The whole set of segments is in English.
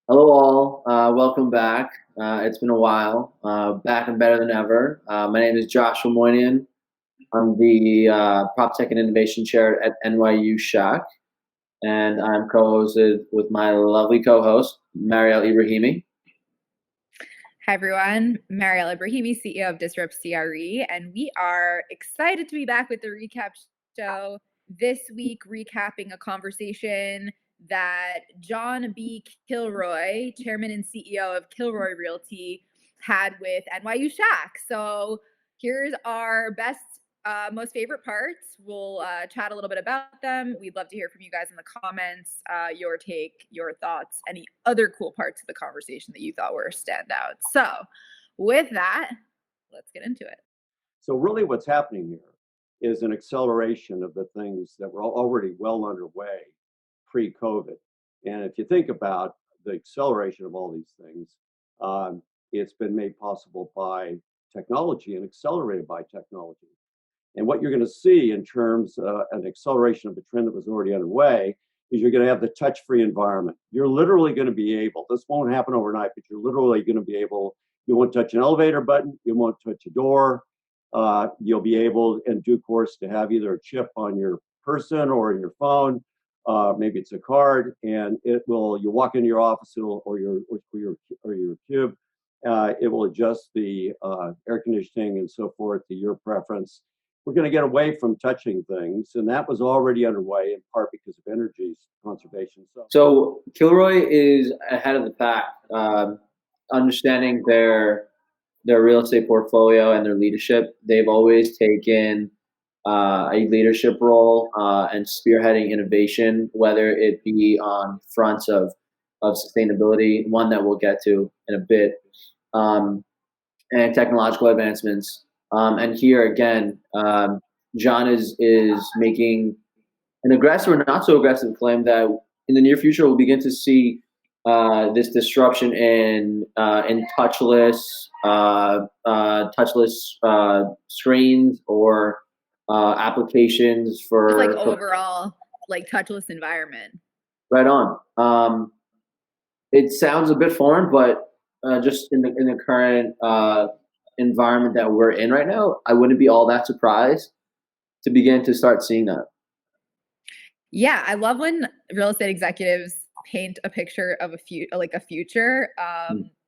Hello, all. Welcome back. It's been a while. Back and better than ever. My name is Joshua Moinian. I'm the PropTech and Innovation Chair at NYU Schack, and I'm co-hosted with my lovely co-host, Mariel Ebrahimi. Hi, everyone. Mariel Ebrahimi, CEO of DisruptCRE, and we are excited to be back with the recap show this week, recapping a conversation that John B. Kilroy, Chairman and CEO of Kilroy Realty, had with NYU Schack. So here's our best, most favorite parts. We'll chat a little bit about them. We'd love to hear from you guys in the comments, your take, your thoughts, any other cool parts of the conversation that you thought were a standout. So with that, let's get into it. So really what's happening here is an acceleration of the things that were already well underway pre-COVID. And if you think about the acceleration of all these things, it's been made possible by technology and accelerated by technology. And what you're going to see in terms of an acceleration of the trend that was already underway is you're going to have the touch-free environment. You're literally going to be able, this won't happen overnight, but you're literally going to be able, you won't touch an elevator button, you won't touch a door, you'll be able in due course to have either a chip on your person or in your phone, maybe it's a card, and it will, you walk into your office or your cube, it will adjust the air conditioning and so forth to your preference. We're going to get away from touching things, and that was already underway in part because of energy conservation. So Kilroy is ahead of the pack, understanding their real estate portfolio and their leadership. They've always taken a leadership role and spearheading innovation, whether it be on fronts of sustainability, one that we'll get to in a bit, and technological advancements. And here again, John is making an aggressive or not so aggressive claim that in the near future we'll begin to see this disruption in touchless screens or applications for like overall like touchless environment. Right on. It sounds a bit foreign, but just in the current environment that we're in right now, I wouldn't be all that surprised to begin to start seeing that. Yeah, I love when real estate executives paint a picture of a future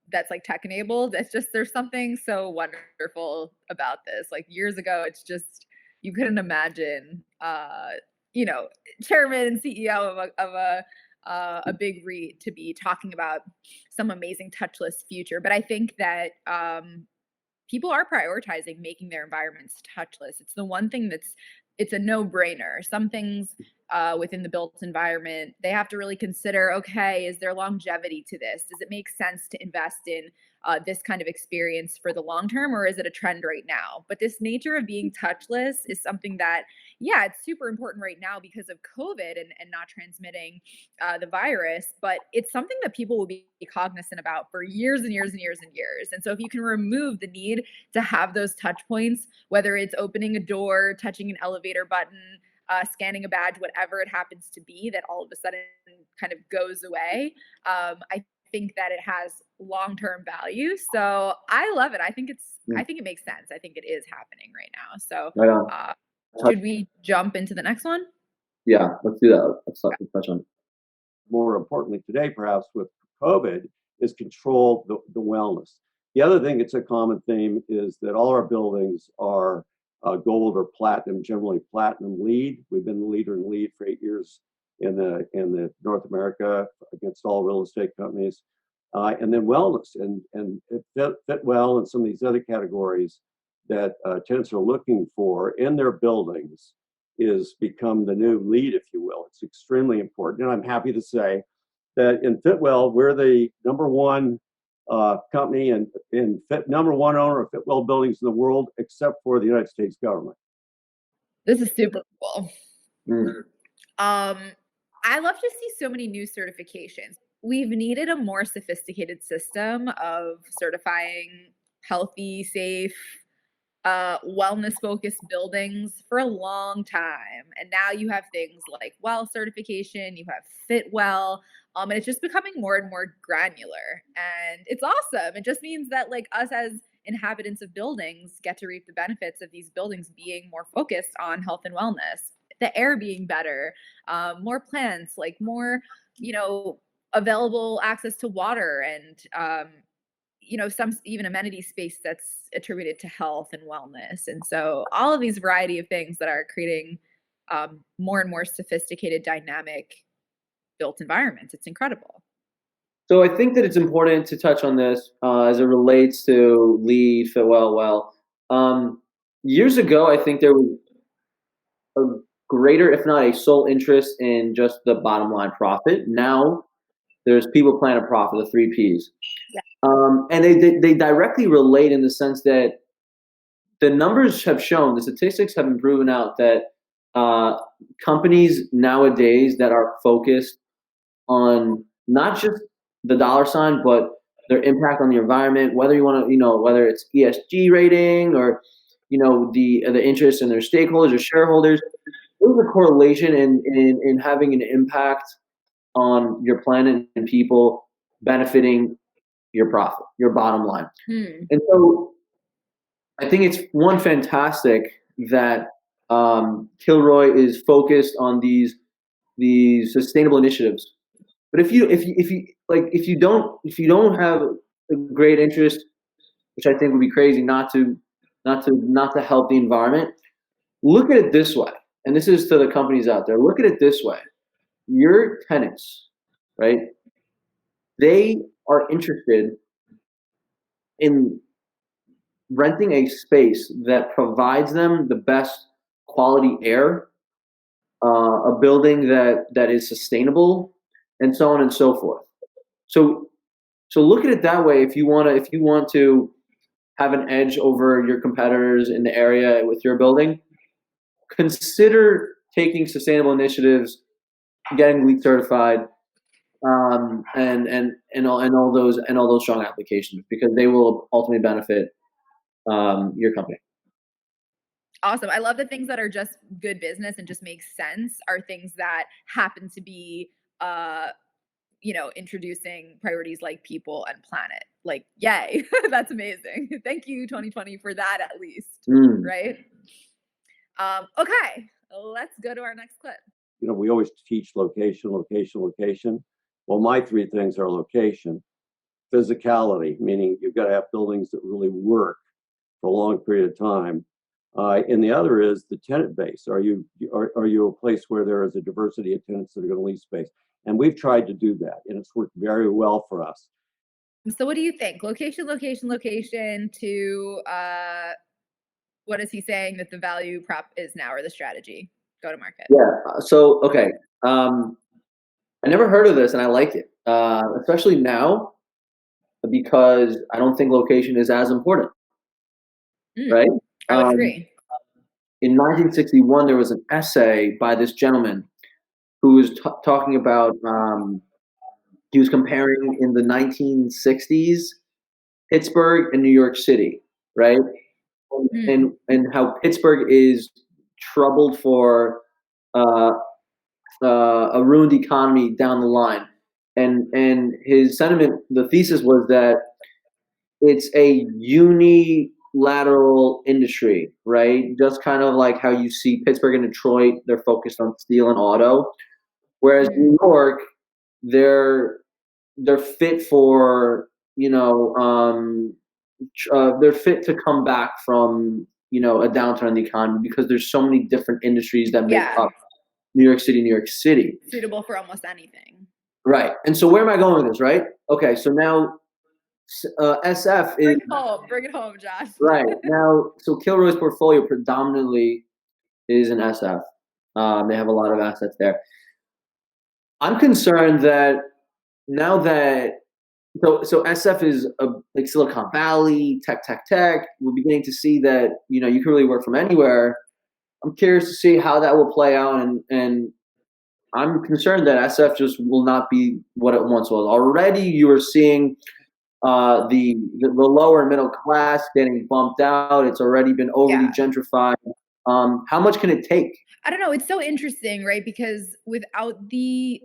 that's like tech enabled. It's just, there's something so wonderful about this. Like years ago, it's just, you couldn't imagine, chairman and CEO of a big REIT to be talking about some amazing touchless future. But I think that people are prioritizing making their environments touchless. It's the one thing it's a no-brainer. Some things within the built environment, they have to really consider, okay, is there longevity to this? Does it make sense to invest in this kind of experience for the long term, or is it a trend right now? But this nature of being touchless is something that, yeah, it's super important right now because of COVID and not transmitting the virus, but it's something that people will be cognizant about for years and years and years and years. And so if you can remove the need to have those touch points, whether it's opening a door, touching an elevator button, scanning a badge, whatever it happens to be, that all of a sudden kind of goes away. I think that it has long-term value. So I love it. I think it makes sense. I think it is happening right now. So should we jump into the next one? Yeah, let's do that. Let's touch on it. More importantly today, perhaps with COVID, is control the wellness. The other thing that's a common theme is that all our buildings are gold or platinum, generally platinum LEED. We've been the leader in LEED for 8 years in the North America against all real estate companies. And then wellness and Fitwel and some of these other categories that tenants are looking for in their buildings is become the new LEED, if you will. It's extremely important. And I'm happy to say that in Fitwel, we're the number one company and number one owner of Fitwel buildings in the world, except for the United States government. This is super cool. I love to see so many new certifications. We've needed a more sophisticated system of certifying healthy, safe, wellness focused buildings for a long time. And now you have things like WELL certification, you have Fitwel, and it's just becoming more and more granular. And it's awesome. It just means that like us as inhabitants of buildings get to reap the benefits of these buildings being more focused on health and wellness, the air being better, more plants, like more, available access to water and, some even amenity space that's attributed to health and wellness. And so all of these variety of things that are creating more and more sophisticated, dynamic built environments. It's incredible. So I think that it's important to touch on this as it relates to LEED, Fitwel, well. Years ago, I think there was a greater, if not a sole interest in just the bottom line profit. Now there's people, planet, profit, the 3 Ps. Yeah. And they directly relate in the sense that the numbers have shown, the statistics have been proven out that companies nowadays that are focused on not just the dollar sign, but their impact on the environment, whether you want to, whether it's ESG rating or, the interest in their stakeholders or shareholders, there's a correlation in having an impact on your planet and people benefiting your profit, your bottom line. And so I think it's fantastic that Kilroy is focused on these sustainable initiatives. But if you don't have a great interest, which I think would be crazy not to help the environment, look at it this way. And this is to the companies out there. Look at it this way. Your tenants, right? They are interested in renting a space that provides them the best quality air, a building that is sustainable, and so on and so forth. So look at it that way. If you want to have an edge over your competitors in the area with your building, consider taking sustainable initiatives, getting LEED certified, and all those strong applications, because they will ultimately benefit your company. Awesome. I love the things that are just good business and just make sense are things that happen to be introducing priorities like people and planet. Like, yay. That's amazing. Thank you, 2020, for that at least. Right? Okay, let's go to our next clip. We always teach location, location, location. Well, my 3 things are location, physicality, meaning you've got to have buildings that really work for a long period of time. And the other is the tenant base. Are you a place where there is a diversity of tenants that are going to lease space? And we've tried to do that, and it's worked very well for us. So what do you think? Location, location, location to what is he saying that the value prop is now, or the strategy? Go to market. Yeah. So, okay. I never heard of this, and I like it, especially now, because I don't think location is as important, right? I would agree. In 1961, there was an essay by this gentleman who was talking about, he was comparing in the 1960s, Pittsburgh and New York City, right? And how Pittsburgh is troubled for a ruined economy down the line. And his sentiment, the thesis was that it's a unilateral industry, right? Just kind of like how you see Pittsburgh and Detroit, they're focused on steel and auto. Whereas New York, they're fit for, they're fit to come back from, a downturn in the economy, because there's so many different industries that make up New York City. Suitable for almost anything. Right. And so where am I going with this, right? Okay, so now SF is... Bring it home, Josh. Right. Now, so Kilroy's portfolio predominantly is in SF. They have a lot of assets there. I'm concerned that now that so SF is like Silicon Valley, tech. We're beginning to see that you can really work from anywhere. I'm curious to see how that will play out, and I'm concerned that SF just will not be what it once was. Already, you are seeing the lower middle class getting bumped out. It's already been overly gentrified. How much can it take? I don't know. It's so interesting, right? Because without the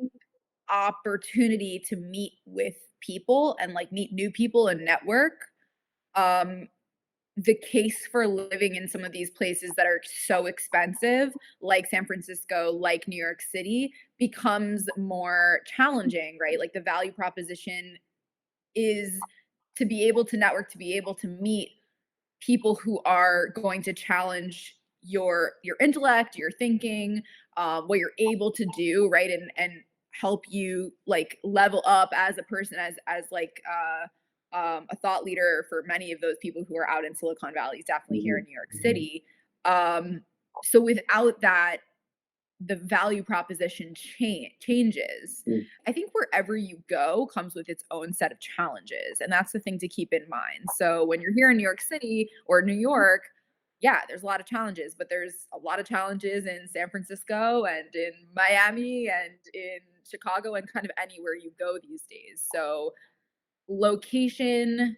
opportunity to meet with people and like meet new people and network, the case for living in some of these places that are so expensive, like San Francisco, like New York City, becomes more challenging, right? Like the value proposition is to be able to network, to be able to meet people who are going to challenge your intellect, your thinking, what you're able to do, right? And help you like level up as a person, as like a thought leader for many of those people who are out in Silicon Valley, definitely here in New York City. So without that, the value proposition changes. I think wherever you go comes with its own set of challenges, and that's the thing to keep in mind. So when you're here in New York City or New York, yeah, there's a lot of challenges, but there's a lot of challenges in San Francisco and in Miami and in Chicago and kind of anywhere you go these days. So location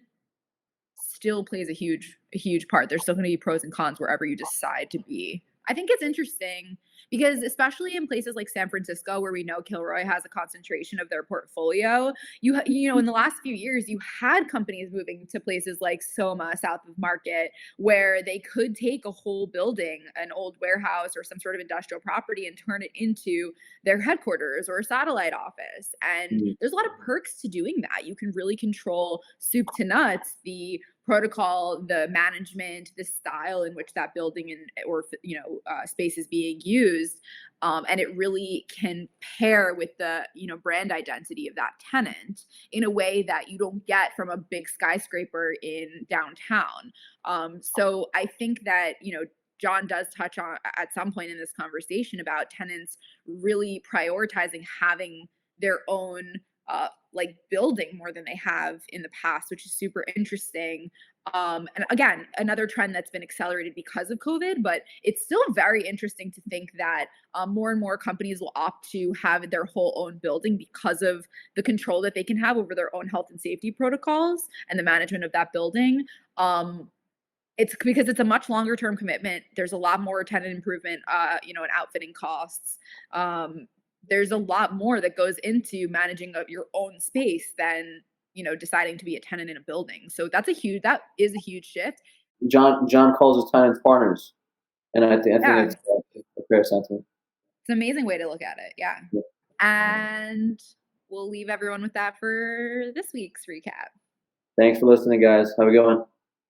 still plays a huge part. There's still going to be pros and cons wherever you decide to be. I think it's interesting because especially in places like San Francisco, where we know Kilroy has a concentration of their portfolio, you know, in the last few years, you had companies moving to places like Soma, south of Market, where they could take a whole building, an old warehouse or some sort of industrial property, and turn it into their headquarters or a satellite office. And there's a lot of perks to doing that. You can really control soup to nuts the protocol, the management, the style in which that building or space is being used, and it really can pair with the brand identity of that tenant in a way that you don't get from a big skyscraper in downtown. So I think that John does touch on at some point in this conversation about tenants really prioritizing having their own like building more than they have in the past, which is super interesting. And again, another trend that's been accelerated because of COVID, but it's still very interesting to think that more and more companies will opt to have their whole own building because of the control that they can have over their own health and safety protocols and the management of that building. It's because it's a much longer term commitment. There's a lot more tenant improvement, and outfitting costs. There's a lot more that goes into managing your own space than deciding to be a tenant in a building. So that is a huge shift. John calls his tenants partners, and I think it's a fair sentiment. It's an amazing way to look at it. Yeah. And we'll leave everyone with that for this week's recap. Thanks for listening, guys. Have a good one.